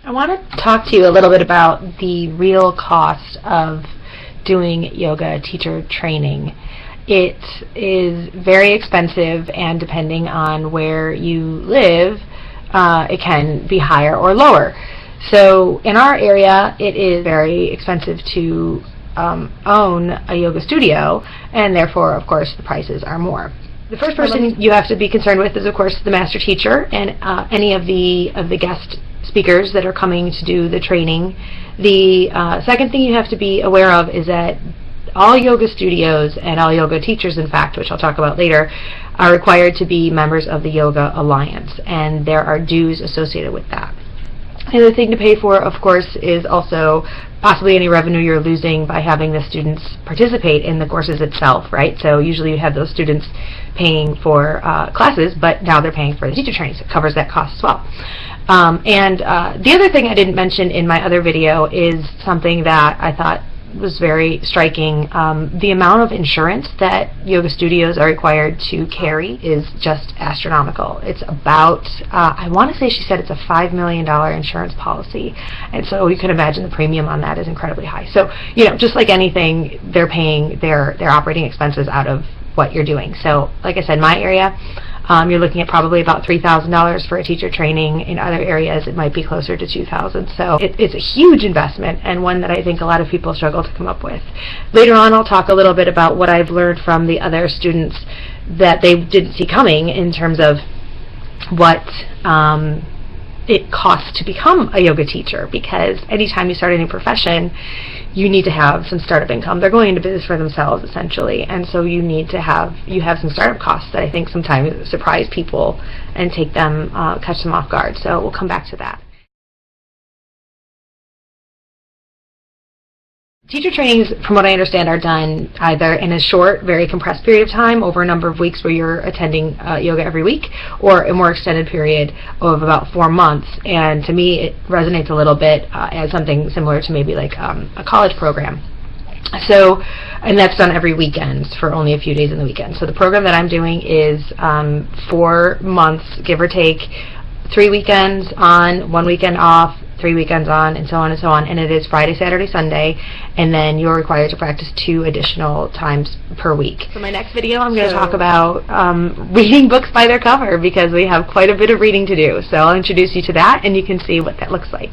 I want to talk to you a little bit about the real cost of doing yoga teacher training. It is very expensive, and depending on where you live, it can be higher or lower. So in our area, it is very expensive to own a yoga studio, and therefore, of course, the prices are more. The first person you have to be concerned with is, of course, the master teacher and any of the guest speakers that are coming to do the training. The second thing you have to be aware of is that all yoga studios and all yoga teachers, in fact, which I'll talk about later, are required to be members of the Yoga Alliance, and there are dues associated with that. The other thing to pay for, of course, is also possibly any revenue you're losing by having the students participate in the courses itself, right? So usually you have those students paying for classes, but now they're paying for the teacher training, so it covers that cost as well. The other thing I didn't mention in my other video is something that I thought was very striking. The amount of insurance that yoga studios are required to carry is just astronomical. It's about, I want to say she said it's a $5 million insurance policy, and so you can imagine the premium on that is incredibly high. So, you know, just like anything, they're paying their operating expenses out of what you're doing. So, like I said, my area, you're looking at probably about $3,000 for a teacher training. In other areas, it might be closer to $2,000. So it's a huge investment, and one that I think a lot of people struggle to come up with. Later on, I'll talk a little bit about what I've learned from the other students that they didn't see coming in terms of what it costs to become a yoga teacher, because anytime you start a new profession, you need to have some startup income. They're going into business for themselves, essentially, and so you need to have some startup costs that I think sometimes surprise people and take them, catch them off guard. So we'll come back to that. Teacher trainings, from what I understand, are done either in a short, very compressed period of time over a number of weeks where you're attending yoga every week, or a more extended period of about 4 months. And to me, it resonates a little bit as something similar to maybe like a college program. So, and that's done every weekend for only a few days in the weekend. So the program that I'm doing is 4 months, give or take, 3 weekends on, 1 weekend off, 3 weekends on, and so on and so on, and it is Friday, Saturday, Sunday, and then you're required to practice 2 additional times per week. For my next video, I'm going to talk about reading books by their cover, because we have quite a bit of reading to do. So I'll introduce you to that, and you can see what that looks like.